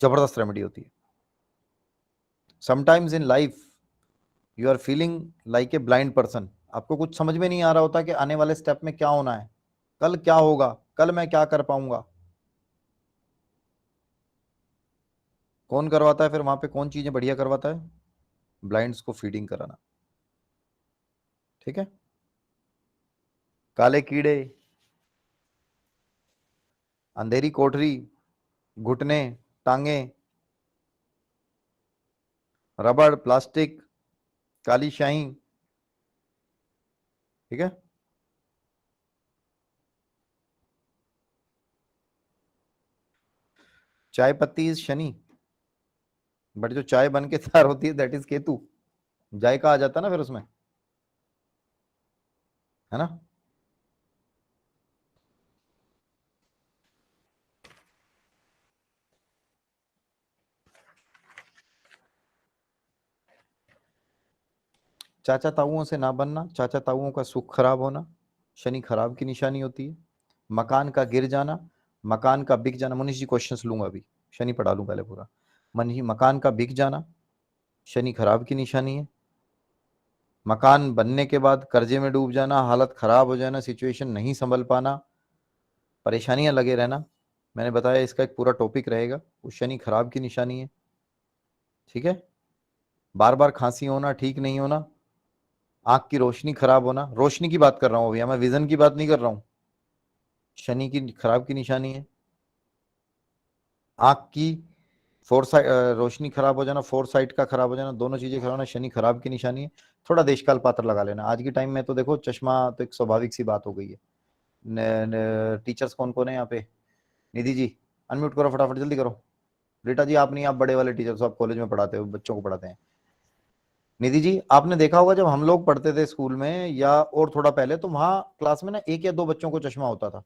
जबरदस्त रेमेडी होती है। Sometimes in life you are feeling like a blind person, आपको कुछ समझ में नहीं आ रहा होता कि आने वाले स्टेप में क्या होना है, कल क्या होगा, कल मैं क्या कर पाऊंगा। कौन करवाता है फिर वहां पे, कौन चीजें बढ़िया करवाता है? ब्लाइंड्स को फीडिंग कराना। ठीक है। काले कीड़े, अंधेरी कोठरी, घुटने, टांगे, रबड़, प्लास्टिक, काली शाही। ठीक है। चाय पत्ती इज शनि, बट जो चाय बन के तैयार होती है दैट इज केतु। जायका आ जाता है ना फिर उसमें, है ना। चाचा ताऊओं से ना बनना, चाचा ताऊओं का सुख खराब होना, शनि खराब की निशानी होती है। मकान का गिर जाना, मकान का बिक जाना। मनीष जी क्वेश्चंस लूंगा अभी, शनि पढ़ा लूं पहले पूरा। मनीष, मकान का बिक जाना शनि खराब की निशानी है। मकान बनने के बाद कर्जे में डूब जाना, हालत खराब हो जाना, सिचुएशन नहीं संभल पाना, परेशानियां लगे रहना। मैंने बताया इसका एक पूरा टॉपिक रहेगा, वो शनि खराब की निशानी है। ठीक है। बार बार खांसी होना, ठीक नहीं होना, आंख की रोशनी खराब होना, रोशनी की बात कर रहा हूं भैया, मैं विजन की बात नहीं कर रहा हूं, शनि की खराब की निशानी है। आंख की फोर साइड रोशनी खराब हो जाना, फोर साइड का खराब हो जाना, दोनों चीजें खराब होना शनि खराब की निशानी है। थोड़ा देशकाल पात्र लगा लेना। आज के टाइम में तो देखो चश्मा तो एक स्वाभाविक सी बात हो गई है। टीचर्स कौन कौन है यहाँ पे? निधि जी अनम्यूट करो फटाफट, जल्दी करो। रीटा जी आप नहीं, आप बड़े वाले टीचर्स, आप कॉलेज में पढ़ाते हो, बच्चों को पढ़ाते हैं। निधि जी आपने देखा होगा जब हम लोग पढ़ते थे स्कूल में या और थोड़ा पहले, तो वहां क्लास में ना एक या दो बच्चों को चश्मा होता था।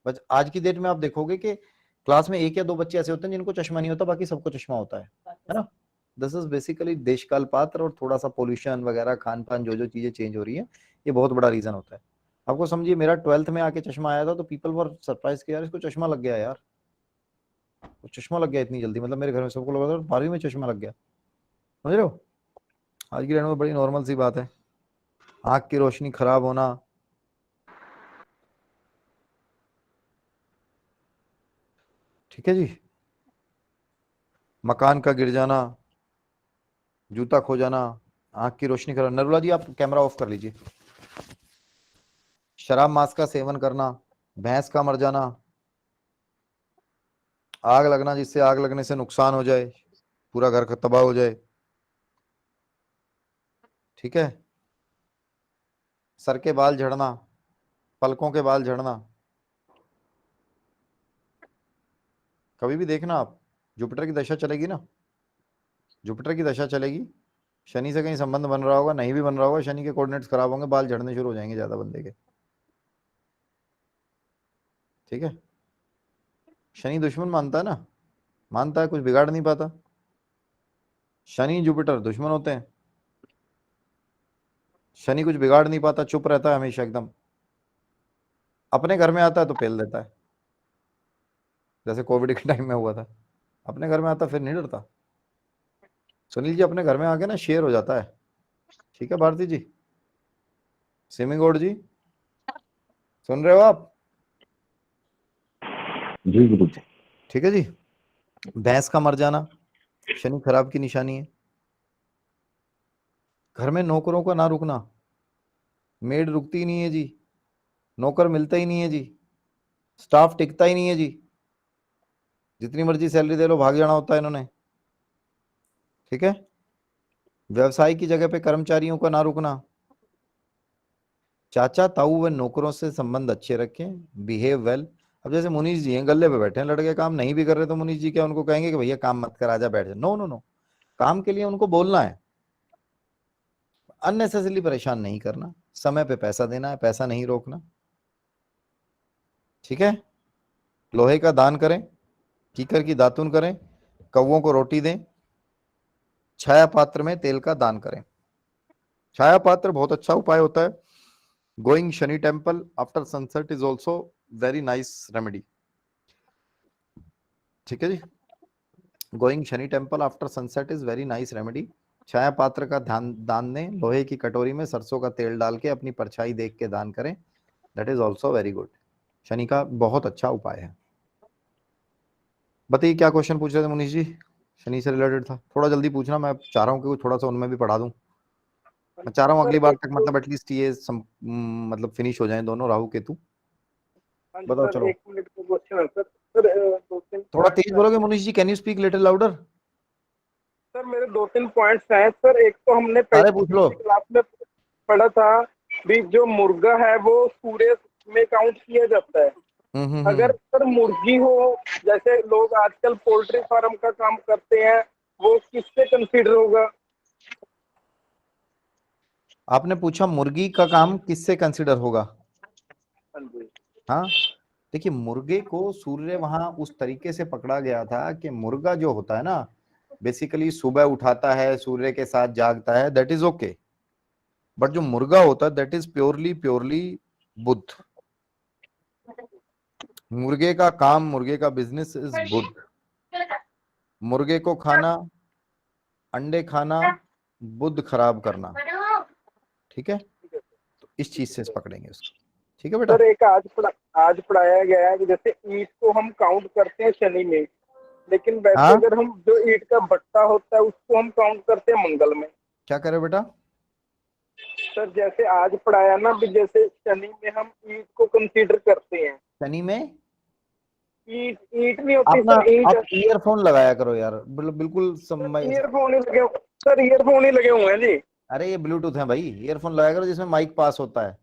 बस आज की डेट में आप देखोगे कि क्लास में एक या दो बच्चे ऐसे होते हैं जिनको चश्मा नहीं होता, बाकी सबको चश्मा होता है ना। दिस इज बेसिकली देशकाल पात्र और थोड़ा सा पोल्यूशन वगैरह, खान पान, जो जो चीजें चेंज हो रही है, ये बहुत बड़ा रीजन होता है। आपको समझिए मेरा 12th में आके चश्मा आया था तो पीपल वर सरप्राइज कि यार इसको चश्मा लग गया यार, वो चश्मा लग गया इतनी जल्दी, मतलब मेरे घर में सबको लगा था 12वीं में चश्मा लग गया। समझ रहे हो, आज की डेट में बड़ी नॉर्मल सी बात है। आंख की रोशनी खराब होना, ठीक है जी। मकान का गिर जाना, जूता खो जाना, आंख की रोशनी खराब। नरुला जी आप कैमरा ऑफ कर लीजिए। शराब मांस का सेवन करना, भैंस का मर जाना, आग लगना जिससे आग लगने से नुकसान हो जाए, पूरा घर का तबाह हो जाए। ठीक है। सर के बाल झड़ना, पलकों के बाल झड़ना। कभी भी देखना आप, जुपिटर की दशा चलेगी ना, जुपिटर की दशा चलेगी, शनि से कहीं संबंध बन रहा होगा, नहीं भी बन रहा होगा, शनि के कोऑर्डिनेट्स खराब होंगे, बाल झड़ने शुरू हो जाएंगे ज्यादा बंदे के। ठीक है। शनि दुश्मन मानता है ना, मानता है, कुछ बिगाड़ नहीं पाता। शनि जुपिटर दुश्मन होते हैं। शनि कुछ बिगाड़ नहीं पाता, चुप रहता है हमेशा एकदम। अपने घर में आता है तो पेल देता है, जैसे कोविड के टाइम में हुआ था। अपने घर में आता फिर नहीं डरता। सुनील जी अपने घर में आके ना शेर हो जाता है। ठीक है भारती जी, सिमी गौड़ जी सुन रहे हो आप? जी गुरु जी। ठीक है जी। भैंस का मर जाना शनि खराब की निशानी है। घर में नौकरों का ना रुकना, मेड रुकती ही नहीं है जी, नौकर मिलता ही नहीं है जी, स्टाफ टिकता ही नहीं है जी, जितनी मर्जी सैलरी दे लो भाग जाना होता है इन्होंने। ठीक है। व्यवसाय की जगह पे कर्मचारियों का ना रुकना। चाचा ताऊ व नौकरों से संबंध अच्छे रखें, बिहेव वेल। अब जैसे मुनीष जी हैं, गल्ले पे बैठे हैं, लड़के काम नहीं भी कर रहे तो मुनीष जी क्या उनको कहेंगे कि भैया काम मत कर, आजा बैठ जा? नो नो नो, काम के लिए उनको बोलना है, अननेसेसरली परेशान नहीं करना, समय पे पैसा देना है, पैसा नहीं रोकना। ठीक है। लोहे का दान करें, कीकर की दातुन करें, कौवों को रोटी दें, छाया पात्र में तेल का दान करें। छाया पात्र बहुत अच्छा उपाय होता है। Going Shani temple after sunset is also very nice remedy. ठीक है जी। Going Shani temple after sunset is very nice remedy. छाया पात्र का ध्यान दान दें, लोहे की कटोरी में सरसों का तेल डाल के अपनी परछाई देख के दान करें, that is also very good. Shani का बहुत अच्छा उपाय है। बताइए क्या क्वेश्चन पूछ रहे थे मुनीष जी? शनि से रिलेटेड था, थोड़ा जल्दी पूछना, मैं चाह रहा हूँ कि थोड़ा सा उनमें भी पढ़ा दूं। मैं चाह रहा हूँ सर अगली बार एक तक तो मतलब एटलीस्ट ये मतलब फिनिश हो जाए दोनों राहु केतु। हाँ जी बताओ सर, चलो। 1 मिनट का क्वेश्चन है सर। सर 2-3 थोड़ा पॉइंट्स तेज हैं। बोलोगे Munish ji? Can you speak little louder? Sir मेरे 2-3 पॉइंट्स हैं सर। एक तो हमने सारे पूछ लो। पिछली क्लास में पढ़ा था भी जो मुर्गा है वो सूर्य में काउंट किया जाता है। अगर हम्म। सर मुर्गी हो, जैसे लोग आजकल पोल्ट्री फार्म का काम करते हैं, वो किससे कंसीडर होगा? आपने पूछा मुर्गी का काम किससे कंसिडर होगा? हाँ जी। हाँ, देखिए मुर्गे को सूर्य वहां उस तरीके से पकड़ा गया था कि मुर्गा जो होता है ना, बेसिकली सुबह उठाता है, सूर्य के साथ जागता है, दैट इज ओके। बट जो मुर्गा होता है दैट इज प्योरली प्योरली बुध। मुर्गे का काम, मुर्गे का बिजनेस इज बुध। मुर्गे को खाना, अंडे खाना, बुध खराब करना। ठीक है, तो इस चीज से पकड़ेंगे उसको। ठीक है बेटा। सर एक आज पढ़ाया गया है कि जैसे ईंट को हम काउंट करते हैं शनि में, लेकिन वैसे हाँ, अगर हम जो ईंट का भट्टा होता है उसको हम काउंट करते हैं मंगल में। क्या करे बेटा? सर जैसे आज पढ़ाया ना भी जैसे शनि में हम ईंट को कंसीडर करते हैं। शनि में ईंट ईंट नहीं होती आप ना, सर, ईंट। आप ईयरफोन लगाया करो यार, बिल्कुल समय। ईयरफोन ही लगे। सर ईयरफोन ही लगे हुए हैं जी। अरे ये ब्लूटूथ है भाई, ईयरफोन लगाया करो जिसमें माइक पास होता है।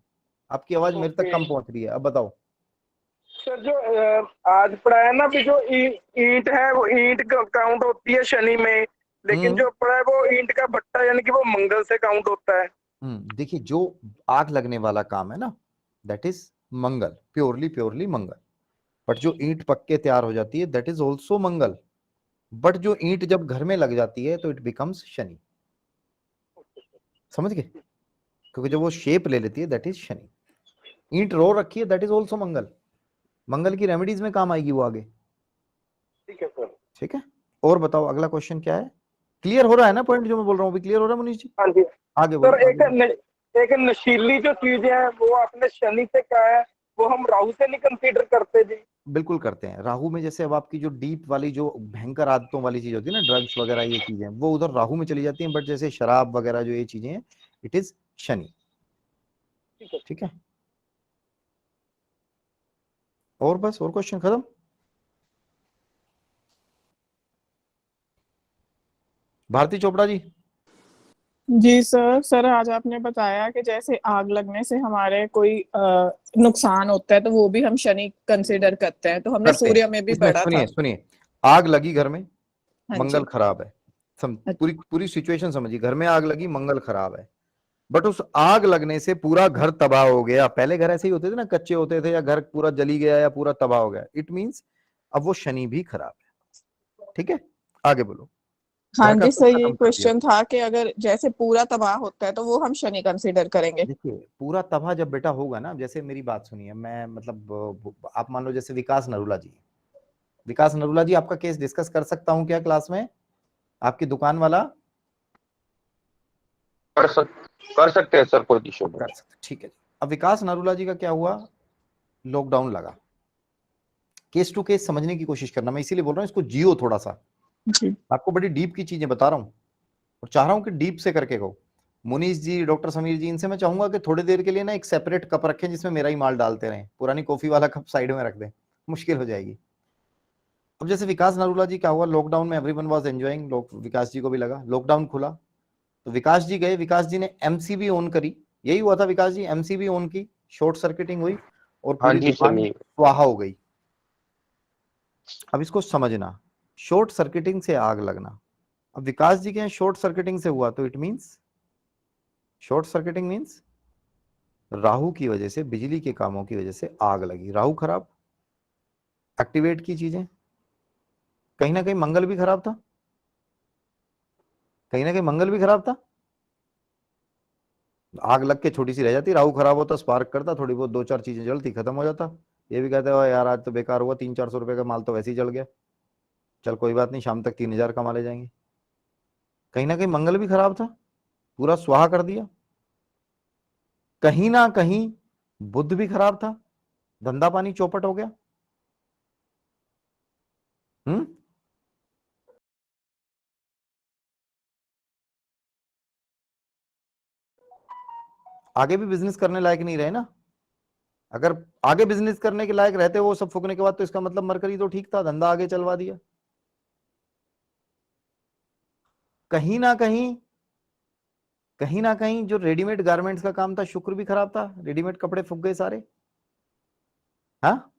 आपकी आवाज मेरे तक ओके। कम पहुंच रही है, अब बताओ। सर जो आज पढ़ाया ना भी जो ईंट है वो ईंट काउंट होती है शनि में, लेकिन हम्म जो पढ़ा है वो ईंट का भट्टा यानी कि वो मंगल से काउंट होता है। देखिए जो आग लगने वाला काम है ना, that is Mangal, purely purely Mangal. But जो ईंट पक के तैयार हो जाती है that is also Mangal. But जो ईंट जब घर में लग जाती है तो इट बिकम्स शनि। समझ गए? क्योंकि जब वो शेप ले लेती है दैट इज शनि। ईंट रो रखी है दैट इज ऑल्सो मंगल। मंगल की रेमेडीज में काम आएगी वो आगे। ठीक है सर। ठीक है, और बताओ अगला क्वेश्चन क्या है? क्लियर हो रहा है ना पॉइंट जो मैं बोल रहा हूँ? भी क्लियर हो रहा है मनीष जी? हाँ जी आगे सर। बोलो, आगे बोलो। एक नशीली जो चीजें हैं वो आपने शनि से कहा है, वो हम राहु से नहीं कंसीडर करते जी। बिल्कुल करते हैं। राहु में जैसे अब आपकी जो डीप वाली जो भयंकर आदतों वाली चीज होती है ना, ड्रग्स वगैरह ये चीजें, वो उधर राहु में चली जाती हैं। बट जैसे शराब वगैरह जो ये चीजें हैं, इट इज शनि। ठीक है। ठीक है, और बस, और क्वेश्चन खत्म। भारती चोपड़ा जी। जी सर। सर आज आपने बताया कि जैसे आग लगने से हमारे कोई नुकसान होता है तो वो भी हम शनि कंसिडर करते हैं, तो हमने करते हैं। सूर्य में भी इसमें पढ़ा सुनिए था। सुनिए, आग लगी घर में, हाँ मंगल जी। खराब है। अच्छा। पूरी पूरी सिचुएशन समझिए, घर में आग लगी, मंगल खराब है। बट उस आग लगने से पूरा घर तबाह हो गया। पहले घर ऐसे ही होते थे ना, कच्चे होते थे, या घर पूरा जली गया या पूरा तबाह हो गया, इट मींस अब वो शनि भी खराब है। ठीक है, आगे बोलो। हाँ घर का जी सब सर, ये खत्म कर दिया। क्वेश्चन था कि अगर जैसे पूरा तबाह होता है तो वो हम शनि कंसिडर करेंगे। देखिए पूरा तबाह जब बेटा होगा ना, जैसे मेरी बात सुनिए, मैं मतलब आप मान लो जैसे विकास नरूला जी। विकास नरूला जी, आपका केस डिस्कस कर सकता हूँ क्या क्लास में? आपकी दुकान वाला कर सक कर सकते हैं सर, कोई इशू कर नहीं। सकते, ठीक है जी। अब विकास नरूला जी का क्या हुआ? लॉकडाउन लगा। केस टू केस समझने की कोशिश करना, मैं इसीलिए बोल रहा हूँ इसको जियो थोड़ा सा। जी। आपको बड़ी डीप की चीजें बता रहा हूँ, और चाह रहा हूँ कि डीप से करके कहो। मुनीष जी, डॉक्टर समीर जी, इनसे मैं चाहूंगा कि थोड़ी देर के लिए ना एक सेपरेट कप रखें जिसमें मेरा ही माल डालते रहें, पुरानी कॉफी वाला कप साइड में रख दें, मुश्किल हो जाएगी। अब जैसे विकास नरूला जी क्या हुआ, लॉकडाउन में एवरीवन वाज एंजॉयिंग, विकास जी को भी लगा, लॉकडाउन खुला तो विकास जी गए, विकास जी ने एमसीबी ऑन करी। यही हुआ था, विकास जी एमसीबी ऑन की, शॉर्ट सर्किटिंग हुई और हाँ पूरी जी सर, दुकान ये स्वाहा हो गई। अब इसको समझना, शॉर्ट सर्किटिंग से आग लगना। अब विकास जी के यहाँ शॉर्ट सर्किटिंग से हुआ तो it means, short circuiting means Rahu की वजह से, बिजली के कामों की वजह से आग लगी, राहु खराब, एक्टिवेट की चीजें। कहीं ना कहीं मंगल भी खराब था, कहीं ना कहीं मंगल भी खराब था। आग लग के छोटी सी रह जाती, राहु खराब होता, स्पार्क करता, थोड़ी बहुत दो चार चीजें जलती, खत्म हो जाता। ये भी कहते हो यार आज तो बेकार हुआ, 300-400 रुपए का माल तो वैसे ही जल गया। चल कोई बात नहीं, शाम तक 3,000 कमा ले जाएंगे। कहीं ना कहीं मंगल भी खराब था, पूरा स्वाहा कर दिया। कहीं ना कहीं बुध भी खराब था, धंधा पानी चौपट हो गया। आगे भी बिजनेस करने लायक नहीं रहे ना। अगर आगे बिजनेस करने के लायक रहते वो सब फूकने के बाद, तो इसका मतलब मरकरी तो ठीक था, धंधा आगे चलवा दिया। कहीं ना कहीं जो रेडीमेड गारमेंट्स का काम था, शुक्र भी खराब था, रेडीमेड कपड़े फूक गए सारे। हाँ,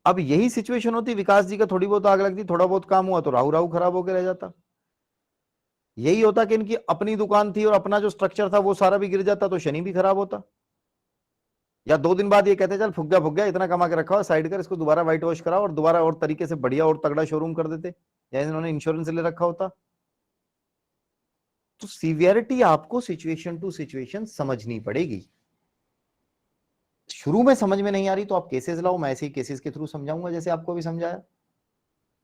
अब यही सिचुएशन होती, विकास जी का थोड़ी बहुत आग लगती, थोड़ा बहुत काम हुआ तो राहु राहु खराब होकर रह जाता। यही होता कि इनकी अपनी दुकान थी और अपना जो स्ट्रक्चर था वो सारा भी गिर जाता, तो शनि भी खराब होता। या 2 दिन बाद ये कहते चल फुक गया, इतना कमा के रखा हो, साइड कर, इसको दोबारा व्हाइट वॉश कराओ और दोबारा और तरीके से बढ़िया और तगड़ा शोरूम कर देते, या इन्होंने इंश्योरेंस ले रखा होता। तो सीवियरिटी आपको सिचुएशन टू सिचुएशन समझनी पड़ेगी। शुरू में समझ में नहीं आ रही तो आप केसेस लाओ, मैं ऐसे ही केसेस के थ्रू समझाऊंगा जैसे आपको भी समझाया।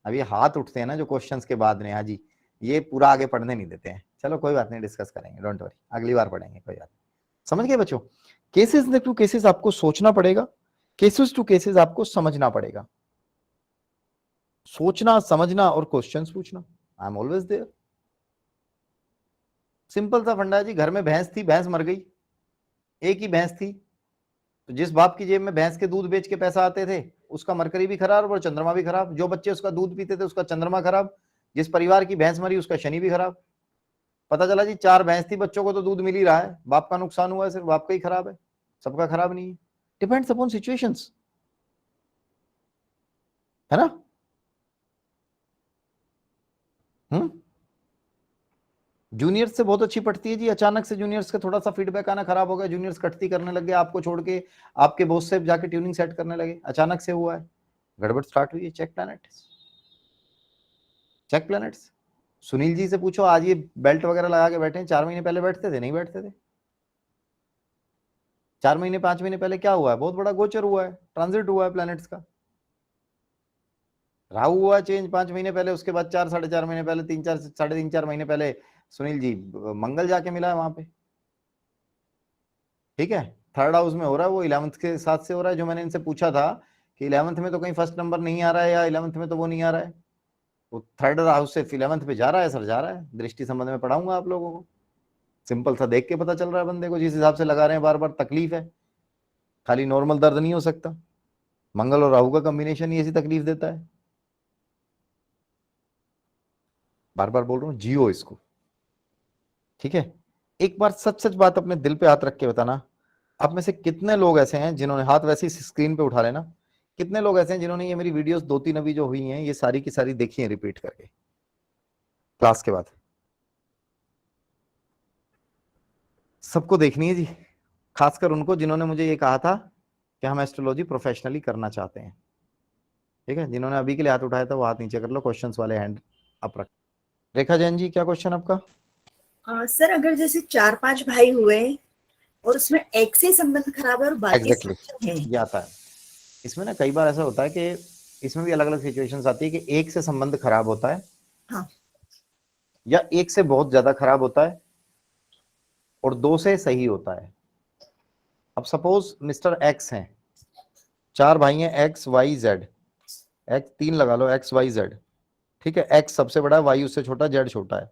अब ये हाथ उठते हैं ना जो क्वेश्चंस के बाद में, हाँ जी, ये पूरा आगे पढ़ने नहीं देते हैं। चलो कोई बात नहीं, डिस्कस करेंगे, डोंट वरी, अगली बार पढ़ेंगे, कोई बात नहीं। समझ गए बच्चों? केसेस टू केसेस आपको सोचना पड़ेगा, केसेस टू केसेस आपको समझना पड़ेगा। सोचना, समझना और क्वेश्चंस पूछना, I am always there. Simple सा फंडा है जी। घर में भैंस थी, भैंस मर गई, एक ही भैंस थी, तो जिस बाप की जेब में भैंस के दूध बेच के पैसा आते थे उसका मरकरी भी खराब और चंद्रमा भी खराब। जो बच्चे उसका दूध पीते थे उसका चंद्रमा खराब। जिस परिवार की भैंस मरी उसका शनि भी खराब। पता चला जी 4 भैंस थी, बच्चों को तो दूध मिल ही रहा है, बाप का नुकसान हुआ है, सिर्फ बाप का ही खराब है, सबका खराब नहीं है। डिपेंड्स अपॉन सिचुएशंस, है ना? जूनियर्स से बहुत अच्छी पटती है जी। अचानक से जूनियर्स का थोड़ा सा फीडबैक आना खराब हो गया, जूनियर्स कटती करने लगे, आपको छोड़ के आपके बॉस से जाके ट्यूनिंग सेट करने लगे, अचानक से हुआ है, गड़बड़ स्टार्ट हुई है। Check planets, check planets. Sunil ji से पूछो, आज ये बेल्ट वगैरह लगा के बैठे हैं, 4 महीने पहले बैठते थे? नहीं बैठते थे। 4 महीने 5 महीने पहले क्या हुआ है? बहुत बड़ा गोचर हुआ है, ट्रांजिट हुआ है प्लैनेट्स का। राहु हुआ चेंज 5 महीने पहले, उसके बाद 4 साढ़े 4 महीने पहले, 3 4 साढ़े 3 4 महीने पहले सुनील जी मंगल जाके मिला है वहां पे। ठीक है, 3rd हाउस में हो रहा है, वो 11th के साथ से हो रहा है। जो मैंने इनसे पूछा था कि 11th में तो कहीं फर्स्ट नंबर नहीं आ रहा है, या 11th में तो वो नहीं आ रहा है, वो 3rd हाउस से 11th पे जा रहा है सर, जा रहा है। दृष्टि संबंध में पढ़ाऊंगा आप लोगों को, सिंपल सा देख के पता चल रहा है बंदे को, जिस हिसाब से लगा रहे हैं बार बार तकलीफ है, खाली नॉर्मल दर्द नहीं हो सकता। मंगल और राहु का कॉम्बिनेशन ही ऐसी तकलीफ देता है। बार बार बोल रहा हूं, जियो इसको, ठीक है? एक बार सच सच बात अपने दिल पे हाथ रख के बताना, आप में से कितने लोग ऐसे हैं जिन्होंने, हाथ वैसे ही स्क्रीन पे उठा लेना, कितने लोग ऐसे हैं जिन्होंने ये मेरी वीडियोस 2-3 अभी जो हुई हैं ये सारी की सारी देखी है रिपीट करके क्लास के बाद? सबको देखनी है जी, खासकर उनको जिन्होंने मुझे ये कहा था कि हम एस्ट्रोलॉजी प्रोफेशनली करना चाहते हैं। ठीक है, जिन्होंने अभी के लिए हाथ उठाया था वो हाथ नीचे कर लो, क्वेश्चंस वाले हैंड अप रख। रेखा जैन जी, क्या क्वेश्चन आपका? सर अगर जैसे 4-5 भाई हुए और उसमें एक से संबंध खराब है और बाकी एग्जैक्टली सब है। ये आता है इसमें ना। कई बार ऐसा होता है कि इसमें भी अलग अलग सिचुएशंस आती है कि एक से संबंध खराब होता है, हाँ। या एक से बहुत ज्यादा खराब होता है, और 2 से सही होता है। अब सपोज मिस्टर एक्स हैं, 4 भाई हैं, एक्स वाई जेड, एक्स 3 लगा लो, एक्स वाई जेड, ठीक है? एक्स सबसे बड़ा है, वाई उससे छोटा, जेड छोटा है।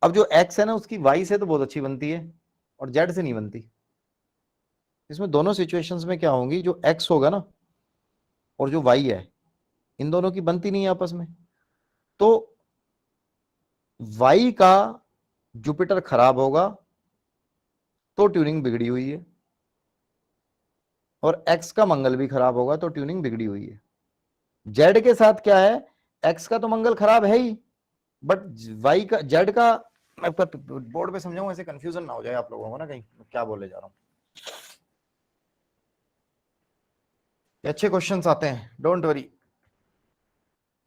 अब जो एक्स है ना उसकी वाई से तो बहुत अच्छी बनती है और जेड से नहीं बनती। इसमें दोनों सिचुएशंस में क्या होंगी, जो एक्स होगा ना और जो वाई है, इन दोनों की बनती नहीं है आपस में। तो वाई का जुपिटर खराब होगा तो ट्यूनिंग बिगड़ी हुई है, और एक्स का मंगल भी खराब होगा तो ट्यूनिंग बिगड़ी हुई है। जेड के साथ क्या है, एक्स का तो मंगल खराब है ही, बट वाई का, जेड का, मैं बोर्ड पे समझाऊं ऐसे कंफ्यूजन ना हो जाए आप लोगों को ना, कहीं क्या बोले जा रहा हूं। अच्छे क्वेश्चंस आते हैं, डोंट वरी।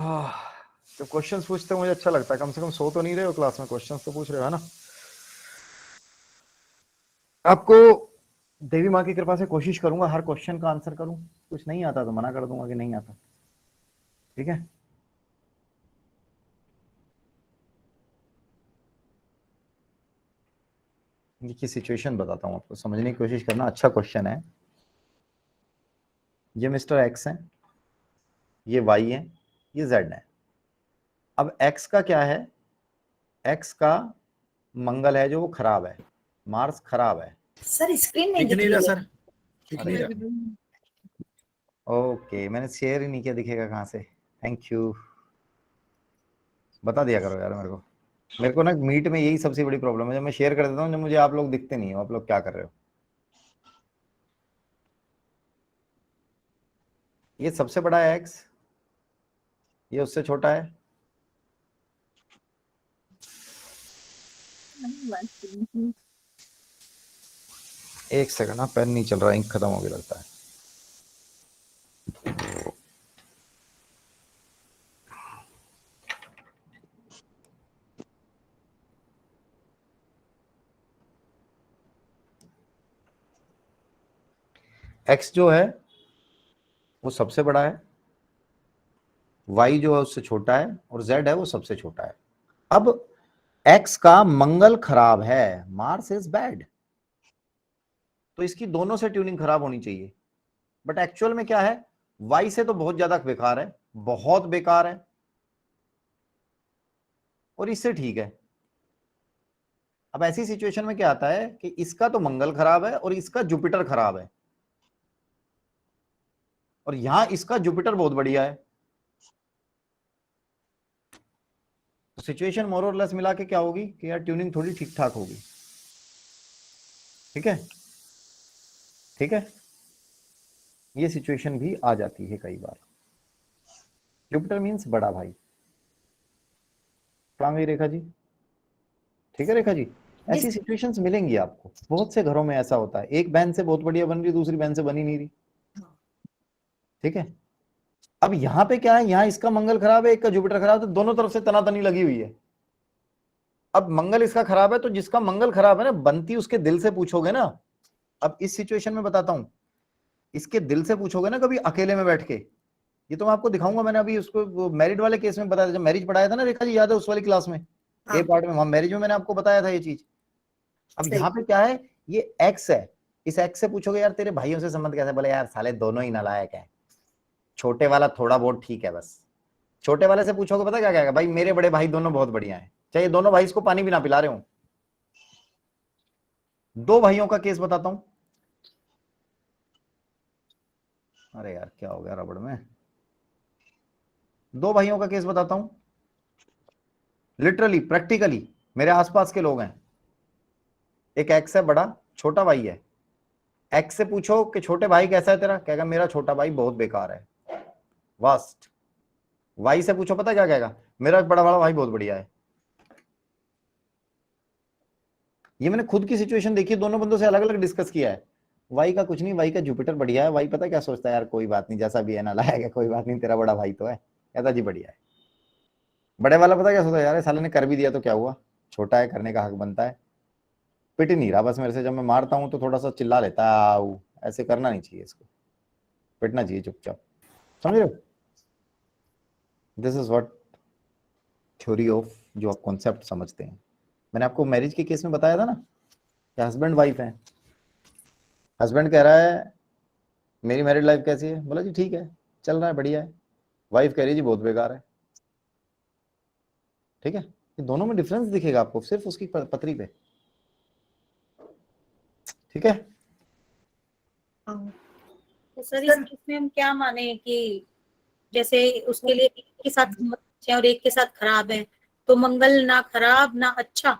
तो क्वेश्चंस पूछते हैं मुझे अच्छा लगता है, कम से कम सो तो नहीं रहे हो क्लास में, क्वेश्चंस तो पूछ रहे हो, है ना? आपको देवी माँ की कृपा से कोशिश करूंगा हर क्वेश्चन का आंसर करूं, कुछ नहीं आता तो मना कर दूंगा कि नहीं आता। ठीक है, देखिए सिचुएशन बताता हूँ आपको, समझने की कोशिश करना, अच्छा क्वेश्चन है। ये मिस्टर एक्स है, ये वाई है, ये जेड है। अब एक्स का क्या है, एक्स का मंगल है जो वो खराब है, मार्स खराब है। सर स्क्रीन नहीं दिख नहीं रही रहा है। सर, दिख अरे नहीं यार, रहा। ओके, मैंने शेयर ही नहीं किया, दिखेगा कहाँ से। थैंक यू, बता दिया करो यार मेरे को ना मीट में यही सबसे बड़ी प्रॉब्लम है, जब मैं शेयर कर देता हूँ जब मुझे आप लोग दिखते नहीं हो, आप लोग क्या कर रहे हो। ये सबसे बड़ा है एक्स, ये उससे छोटा है। एक सेकंड, ना पेन नहीं चल रहा, इंक खत्म हो गया लगता है। एक्स जो है वो सबसे बड़ा है, वाई जो है उससे छोटा है, और जेड है वो सबसे छोटा है। अब एक्स का मंगल खराब है, मार्स इज बैड, तो इसकी दोनों से ट्यूनिंग खराब होनी चाहिए। बट एक्चुअल में क्या है, वाई से तो बहुत ज्यादा बेकार है, बहुत बेकार है, और इससे ठीक है। अब ऐसी सिचुएशन में क्या आता है कि इसका तो मंगल खराब है और इसका जुपिटर खराब है, और यहां इसका जुपिटर बहुत बढ़िया है। तो सिचुएशन मोर और लेस मिला के क्या होगी कि यार ट्यूनिंग थोड़ी ठीक ठाक होगी। ठीक है, ठीक है, ये सिचुएशन भी आ जाती है कई बार। जुपिटर मीन्स बड़ा भाई। कहाँ गई रेखा जी? ठीक है रेखा जी, ऐसी सिचुएशंस मिलेंगी आपको, बहुत से घरों में ऐसा होता है, एक बहन से बहुत बढ़िया बन रही, दूसरी बहन से बनी नहीं रही। ठीक है, अब यहाँ पे क्या है, यहाँ इसका मंगल खराब है, एक का जुपिटर खराब है, तो दोनों तरफ से तनातनी लगी हुई है। अब मंगल इसका खराब है, तो जिसका मंगल खराब है ना, बनती उसके दिल से पूछोगे ना। अब इस सिचुएशन में बताता हूं, इसके दिल से पूछोगे ना कभी अकेले में बैठ के, ये तो मैं आपको दिखाऊंगा। मैंने अभी उसको मैरिड वाले केस में बताया था, जब मैरिज पढ़ाया था ना रेखा जी, याद है उस वाली क्लास में, ए पार्ट में, वहां मैरिज में मैंने आपको बताया था ये चीज। अब यहाँ पे क्या है, ये एक्स है, इस एक्स से पूछोगे यार तेरे भाइयों से संबंध कैसे, बोले यार साले दोनों ही नालायक है, छोटे वाला थोड़ा बहुत ठीक है बस। छोटे वाले से पूछोगे पता क्या कहेगा, भाई मेरे बड़े भाई दोनों बहुत बढ़िया हैं, चाहे दोनों भाई इसको पानी भी ना पिला रहे हो। दो भाइयों का केस बताता हूं, अरे यार क्या हो गया रबड़ में, दो भाइयों का केस बताता हूं, लिटरली प्रैक्टिकली मेरे आसपास के लोग हैं। एक एक्स है बड़ा, छोटा भाई है। एक्स से पूछो कि छोटे भाई कैसा है तेरा, कहेगा मेरा छोटा भाई बहुत बेकार है, वास्ट। वाई से पूछो पता क्या कहेगा, मेरा बड़ा बड़ा भाई बहुत बढ़िया है। ये मैंने खुद की सिचुएशन देखी, दोनों बंदों से अलग अलग डिस्कस किया है। वाई का कुछ नहीं, वाई का जुपिटर बढ़िया है। वाई पता क्या सोचता है, यार कोई बात नहीं, जैसा भी है ना लाएगा, कोई बात नहीं, तेरा बड़ा भाई तो है, कहता जी बढ़िया है। बड़े वाला पता क्या सोचता है, यार साले ने कर भी दिया तो क्या हुआ, छोटा है, करने का हक बनता है, पिट ही नहीं रहा बस मेरे से, जब मैं मारता हूं तो थोड़ा सा चिल्ला लेता है, आओ, ऐसे करना नहीं चाहिए, इसको पिटना चाहिए चुपचाप, समझ रहे हो। This is what theory of, जो आप कॉन्सेप्ट समझते हैं। मैंने आपको मैरिज के केस में बताया था ना कि हस्बैंड वाइफ है, हस्बैंड कह रहा है मेरी मैरिड लाइफ कैसी है, बोला जी ठीक है, चल रहा है, बढ़िया है। वाइफ कह रही है जी बहुत बेकार है। ठीक है, ये दोनों में डिफरेंस दिखेगा आपको सिर्फ उसकी पत्री पे। ठीक है, तो सर इस केस में हम क्या माने कि जैसे उसके लिए एक के साथ अच्छे हैं और एक के साथ खराब है, तो मंगल ना खराब ना अच्छा,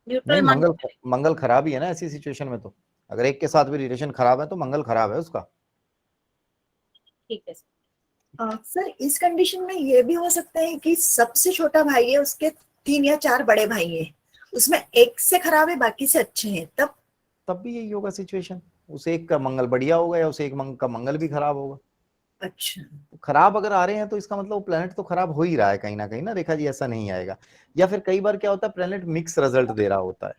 न्यूट्रल मान। मंगल खराब ही है ना ऐसी सिचुएशन में, तो अगर एक के साथ भी रिलेशन खराब है तो मंगल खराब है उसका। ठीक है सर इस कंडीशन में ये भी हो सकता है कि सबसे छोटा भाई है, उसके 3 या 4 बड़े भाई हैं, उसमें एक से खराब है बाकी से अच्छे हैं, तब भी यही होगा सिचुएशन, उस एक का मंगल बढ़िया होगा या उस एक का मंगल भी खराब होगा। अच्छा, तो खराब अगर आ रहे हैं तो इसका मतलब प्लेनेट तो खराब हो ही रहा है कहीं ना कहीं ना रेखा जी, ऐसा नहीं आएगा। या फिर कई बार क्या होता है, प्लेनेट मिक्स रिजल्ट दे रहा होता है।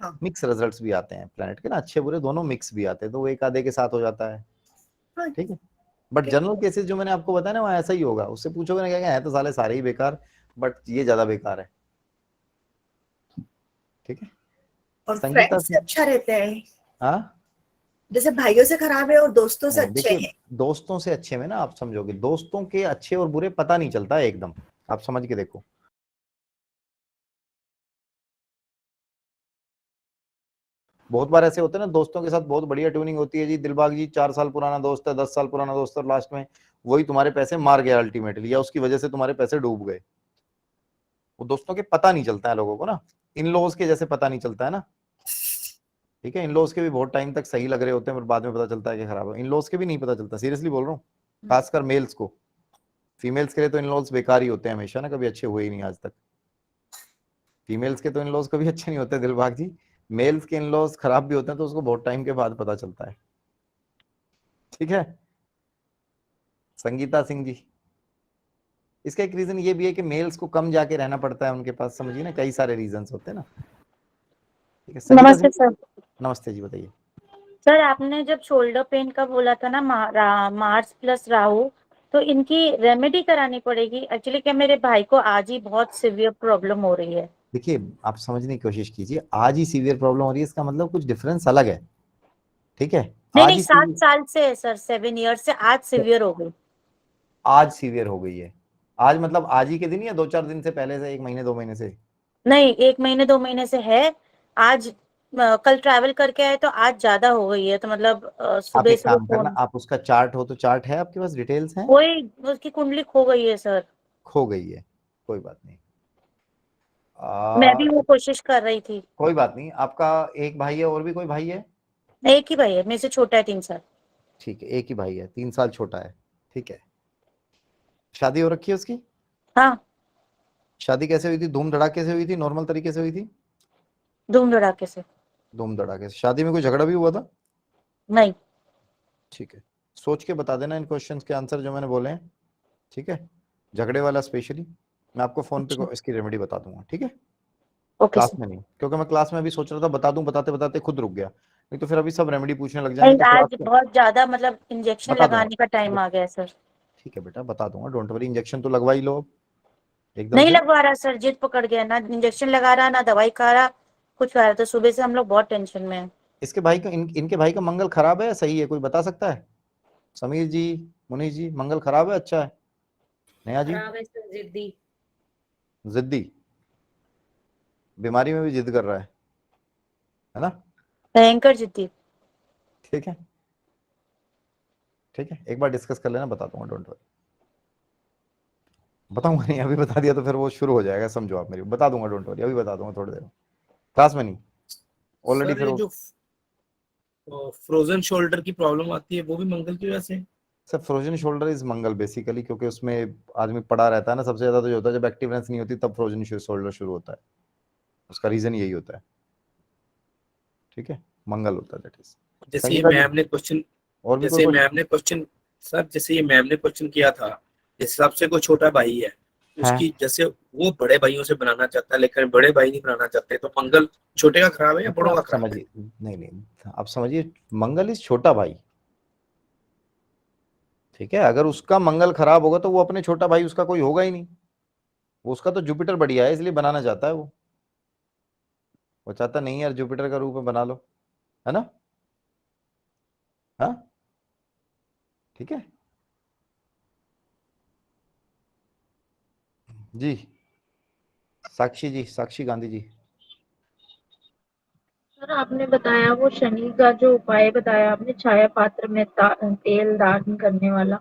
हाँ। मिक्स रिजल्ट्स भी आते हैं प्लेनेट के ना, अच्छे बुरे दोनों मिक्स भी आते हैं, तो वो एक आधे के साथ हो जाता है। हाँ। ठीक है, बट जनरल केसेस जो मैंने आपको बताया ना वहाँ ऐसा ही होगा, उससे पूछोगे ना क्या है तो साले सारे ही बेकार, बट ये ज्यादा बेकार है। ठीक है। और संगीता फ्रेंड से अच्छा रहते हैं, हाँ जैसे भाइयों से खराब है और दोस्तों से नहीं, अच्छे देखिए हैं। दोस्तों से अच्छे में ना आप समझोगे, दोस्तों के अच्छे और बुरे पता नहीं चलता है एकदम, आप समझ के देखो। बहुत बार ऐसे होते हैं ना, दोस्तों के साथ बहुत बढ़िया ट्यूनिंग होती है जी, दिलबाग जी 4 साल पुराना दोस्त है, 10 साल पुराना दोस्त है, और लास्ट में वही तुम्हारे पैसे मार गया अल्टीमेटली, या उसकी वजह से तुम्हारे पैसे डूब गए। वो दोस्तों के पता नहीं चलता है लोगों को ना, इन लॉज के जैसे पता नहीं चलता है ना। ठीक है, इन लॉज के भी बहुत टाइम तक सही लग रहे होते हैं, पर बाद में पता चलता है कि खराब है। इन लॉज के भी नहीं पता चलता, सीरियसली बोल रहा हूँ, खासकर मेल्स को। फीमेल्स के लिए तो इन लॉज बेकार ही होते हैं हमेशा ना, कभी अच्छे हुए ही नहीं आज तक। फीमेल्स के तो इन लॉज कभी अच्छे नहीं होते दिलबाग जी, मेल्स के इन लॉज खराब भी होते हैं तो उसको बहुत टाइम के बाद पता चलता है। ठीक है संगीता सिंह जी, इसका एक रीजन ये भी है कि मेल्स को कम जाके रहना पड़ता है उनके पास, समझिए ना, कई सारे रीजंस होते हैं ना। ठीक है संगीता नमस्ते सिंह, सर। नमस्ते जी, बताइए। सर आपने जब शोल्डर पेन का बोला था ना, मार्स प्लस राहु, तो इनकी रेमेडी करानी पड़ेगी। एक्चुअली क्या मेरे भाई को आज ही बहुत सिवियर प्रॉब्लम हो रही है। देखिए आप समझने की कोशिश कीजिए, आज ही सीवियर प्रॉब्लम हो रही है इसका मतलब कुछ डिफरेंस अलग है। ठीक है, नहीं आज नहीं, ही 7 साल से है सर, 7 ईयर से आज सिवियर हो गई। आज सीवियर हो गई है, आज मतलब आज ही के दिन या 2-4 दिन से पहले से, 1 महीने 2 महीने से? नहीं, 1 महीने 2 महीने से है। आज कल ट्रैवल करके आए तो आज ज्यादा हो गई है, तो मतलब आप सुबह एक सुबह काम करना, फोन। आप उसका चार्ट हो तो चार्ट है आपके पास, डिटेल्स हैं? वही, उसकी कुंडली खो गई है सर। खो गई है, कोई बात नहीं। मैं भी वो कोशिश कर रही थी। कोई बात नहीं, आपका एक भाई है और भी कोई भाई है? एक ही भाई है, मेरे से छोटा है 3 साल। ठीक है, एक ही भाई है, 3 साल छोटा है। ठीक है, शादी हो रखी है उसकी? हाँ, शादी कैसे हुई थी, धूम धड़ाके से हुई थी, नॉर्मल तरीके से हुई थी? धूम धड़ाके से। धूम धड़ाके से। शादी में कोई झगड़ा भी हुआ था? नहीं। ठीक है, सोच के बता देना इन क्वेश्चंस के आंसर जो मैंने बोले हैं। ठीक है, झगड़े वाला स्पेशली मैं आपको फोन पे अच्छा, इसकी रेमेडी बता दूंगा। ठीक है, ओके क्लास सर। में नहीं, क्योंकि मैं क्लास में अभी सोच रहा था बता दूं, बताते बताते खुद रुक गया, नहीं तो फिर अभी सब रेमेडी पूछने लग जाएंगे नहीं, तो फिर आज आपको बहुत ज्यादा मतलब इंजेक्शन बता दूंगा। लगाने का टाइम आ गया है सर। ठीक है बेटा, बता दूंगा, डोंट वरी, इंजेक्शन तो लगवा ही लो अब एकदम नहीं से। लगवा रहा सर, जिद पकड़ गया, ना इंजेक्शन लगा रहा ना दवाई खा रहा, कुछ खा रहा। तो सुबह से हम लोग बहुत टेंशन में हैं। इसके भाई का इनके भाई का मंगल खराब है या सही है, कोई बता सकता है? समीर जी, मुनीष जी, मंगल खराब है अच्छा है? नेहा जी? खराब है सर, जिद्दी। जिद्दी, बीमारी में भी जिद कर रहा है ना? भयंकर जिद्दी। ठीक है, ठीक है, एक बार डिस्कस कर लेना, बता दूंगा, डोंट वरी। बताऊंगा नहीं, अभी बता दिया तो फिर वो शुरू हो जाएगा, समझो आप मेरी, बता दूंगा, डोंट वरी, अभी बता दूंगा थोड़ी देर में, क्लास में नहीं, ऑलरेडी सर फिर ये जो फ्रोजन शोल्डर की प्रॉब्लम आती है वो भी मंगल की वजह से? Sir frozen shoulder is Mangal basically, क्योंकि उसमें आदमी पड़ा रहता है ना सबसे ज्यादा, तो जो होता है जब एक्टिवनेस नहीं होती तब फ्रोजन शोल्डर शुरू होता है, उसका रीजन यही होता है। ठीक है, मंगल होता है दैट इज। जैसे ये संगीता जी मैम ने क्वेश्चन और भी कोई जैसे क्वेश्चन? मैम ने क्वेश्चन सर जैसे ये मैम ने क्वेश्चन किया था, जिस हिसाब से कोई छोटा भाई है है उसकी, जैसे वो बड़े भाइयों से बनाना चाहता है लेकिन बड़े भाई नहीं बनाना चाहते, तो मंगल छोटे का खराब है या देखिए बड़ों का आप खराब है? समझिए, नहीं नहीं आप समझिए, मंगल इज छोटा भाई। ठीक है, अगर उसका मंगल खराब होगा तो वो अपने छोटा भाई उसका कोई होगा ही नहीं, वो उसका तो जुपिटर बढ़िया है इसलिए बनाना चाहता है वो चाहता नहीं यार जुपिटर का रूप में बना लो, है ना? हाँ ठीक है जी। साक्षी जी, साक्षी गांधी जी। सर आपने बताया वो शनि का जो उपाय बताया आपने, छाया पात्र में तेल दान करने वाला,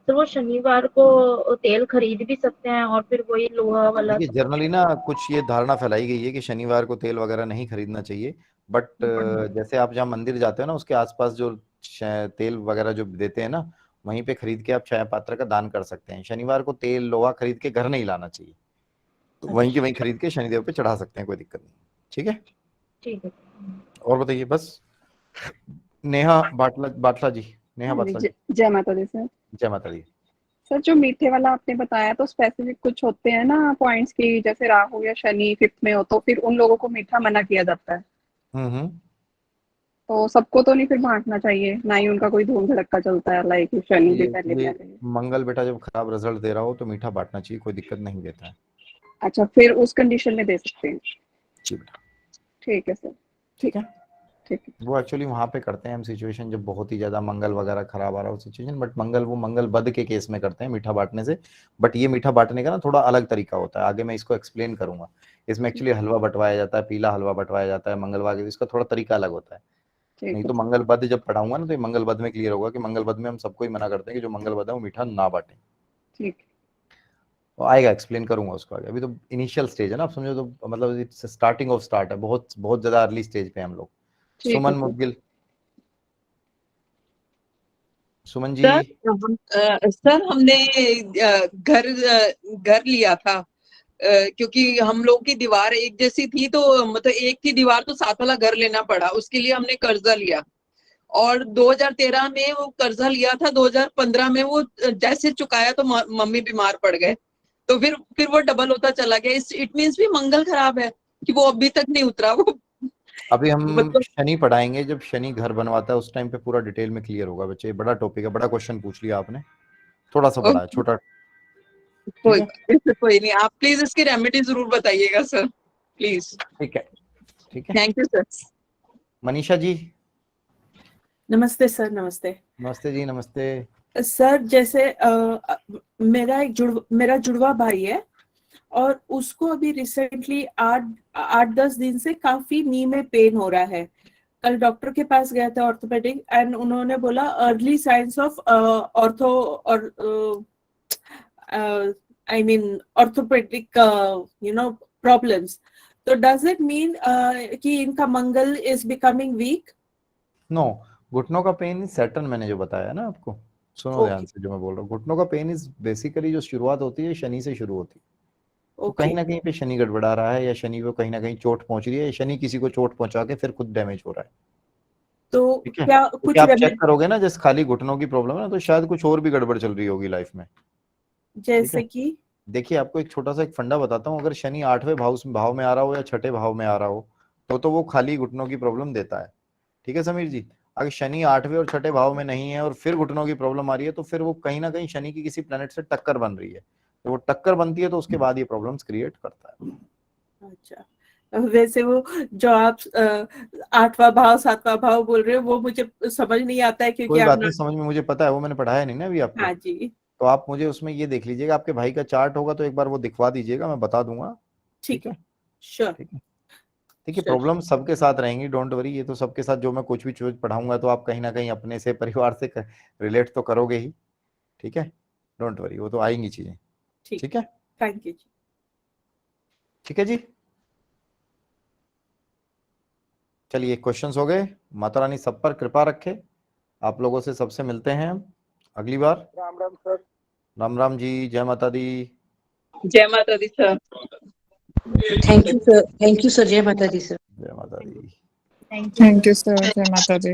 तो वो शनिवार को तेल खरीद भी सकते हैं और फिर वही लोहा वाला? देखिए जनरली ना कुछ ये धारणा फैलाई गई है कि शनिवार को तेल वगैरह नहीं खरीदना चाहिए, बट जैसे आप जहाँ मंदिर जाते हो ना उसके आसपास जो तेल वगैरह जो देते हैं ना, वहीं पे खरीद के आप छाया पात्र का दान कर सकते हैं। शनिवार को तेल लोहा खरीद के घर नहीं लाना चाहिए, तो वहीं के वहीं खरीद के शनिदेव पे चढ़ा सकते हैं, कोई दिक्कत नहीं। ठीक है, ठीक है। और बताइए बस। नेहा बाटला बाटला जी, नेहा हाँ जी, बाटला जी, जय माता दी सर। जय माता दी। सर जो मीठे वाला आपने बताया तो स्पेसिफिक कुछ होते हैं ना पॉइंट्स की, जैसे राहु या शनि फिफ्थ में हो तो फिर उन लोगों को मीठा मना किया जाता है? हम्म। तो सबको तो नहीं फिर बांटना चाहिए, ना ही उनका कोई धूम धड़क्का चलता है, लाइक शनि भी पहले ये पहले। मंगल बेटा जब खराब रिजल्ट दे रहा हो तो मीठा बांटना चाहिए, कोई दिक्कत नहीं देता है। अच्छा, फिर उस कंडीशन में दे सकते हैं। जी बेटा, ठीक है सर, ठीक है। ठीक है। वो एक्चुअली वहां पे करते हैं हम सिचुएशन जब बहुत ही ज्यादा मंगल वगैरह खराब आ रहा हो सिचुएशन, बट मंगल वो मंगल बद के केस में करते हैं मीठा बांटने से। बट ये मीठा बांटने का ना थोड़ा अलग तरीका होता है, आगे मैं इसको एक्सप्लेन करूंगा। इसमें एक्चुअली हलवा बंटवाया जाता है, पीला हलवा बंटवाया जाता है मंगलवार के, इसका थोड़ा तरीका अलग होता है। ठीक नहीं है तो मंगल बद जब पढ़ाऊंगा ना तो ये मंगल बद में क्लियर होगा कि मंगल बद में हम सबको ही मना करते हैं कि जो मंगल बद है वो मीठा ना बांटे। ठीक है। तो आएगा, एक्सप्लेन करूंगा उसको आगे, अभी तो इनिशियल स्टेज है ना, आप समझो तो मतलब इट्स स्टार्टिंग ऑफ स्टार्ट है, बहुत बहुत ज्यादा अर्ली स्टेज पे हम लोग। ठीक है सुमन सर। मुदगिल, सुमन जी। सर हमने घर घर लिया था, क्योंकि हम लोग की दीवार एक जैसी थी, तो मतलब एक की दीवार तो साथ वाला घर लेना पड़ा, उसके लिए हमने कर्जा लिया। और 2013 में वो कर्जा लिया था, 2015 में वो जैसे चुकाया तो मम्मी बीमार पड़ गए, तो फिर वो डबल होता चला गया। इट मीन्स भी मंगल खराब है कि वो अभी तक नहीं उतरा वो। अभी हम मतलब शनि पढ़ाएंगे, जब शनि घर बनवाता है उस टाइम पे पूरा डिटेल में क्लियर होगा बच्चे। बड़ा टॉपिक है, बड़ा क्वेश्चन पूछ लिया आपने, थोड़ा सा बड़ा है, छोटा। ठीक है, कोई नहीं, आप प्लीज इसकी रेमेडी जरूर बताइएगा सर, प्लीज। ठीक है, ठीक है। Thank you sir. Manisha ji. नमस्ते सर। नमस्ते नमस्ते जी, नमस्ते। सर। जैसे मेरा जुड़वा भाई है और उसको अभी रिसेंटली 8-10 दिन से काफी नी में पेन हो रहा है। कल डॉक्टर के पास गया था ऑर्थोपेडिक, एंड उन्होंने बोला अर्ली साइंस ऑफ ऑर्थो और आई मीन ऑर्थोपेडिक प्रॉब्लम्स। तो डज इट मीन कि इनका मंगल इज बिकमिंग वीक? नो, घुटनों का पेन इज सैटर्न, मैंने जो बताया ना आपको, सुनो ध्यान से जो मैं बोल रहा हूँ। घुटनों का पेन इज बेसिकली जो शुरुआत होती है शनि से शुरू होती है। तो कहीं ना कहीं पे शनि गड़बड़ा रहा है, या शनि को कहीं ना कहीं चोट पहुंच रही है, या शनि किसी को चोट पहुंचा के फिर खुद डैमेज हो रहा है। तो ठीक है, क्या तो कुछ क्या आप चेक करोगे ना, जैसे खाली घुटनों की प्रॉब्लम है ना, तो शायद कुछ और भी गड़बड़ चल रही होगी लाइफ में। जैसे कि देखिए, आपको एक छोटा सा एक फंडा बताता हूँ। अगर शनि 8वें भाव में आ रहा हो या 6ठे भाव में आ रहा हो तो वो खाली घुटनों की प्रॉब्लम देता है। ठीक है समीर जी। अगर शनि 8वें और 6ठे भाव में नहीं है और फिर घुटनों की प्रॉब्लम आ रही है, तो फिर वो कहीं ना कहीं शनि की किसी प्लेनेट से टक्कर बन रही है। तो वो टक्कर बनती है तो उसके बाद ये प्रॉब्लम्स क्रिएट करता है। अच्छा, वैसे वो जो आप 8वां भाव 7वां भाव बोल रहे हो वो मुझे समझ नहीं आता है, क्योंकि कोई बात नहीं, समझ में मुझे पता है, वो मैंने पढ़ाया नहीं ना अभी आपको। हाँ जी, तो आप मुझे उसमें ये देख लीजिएगा, आपके भाई का चार्ट होगा तो एक बार वो दिखवा दीजिएगा, मैं बता दूंगा। ठीक है, श्योर। ठीक है, देखिए प्रॉब्लम सबके साथ रहेंगी, डोंट वरी। ये तो सबके साथ, जो मैं कुछ भी चीज पढ़ाऊंगा तो आप कहीं ना कहीं अपने से परिवार से रिलेट तो करोगे ही। ठीक है, डोंट वरी, वो तो आएंगी चीजें। ठीक है, थैंक यू जी। ठीक है जी। चलिए, क्वेश्चंस हो गए। माता रानी सब पर कृपा रखे। आप लोगों से सबसे मिलते हैं अगली बार। राम राम सर। राम राम जी, जय माता दी। जय माता दी सर। थैंक यू सर, जय माता दी सर। जय माता दी। थैंक यू सर, जय माता दी।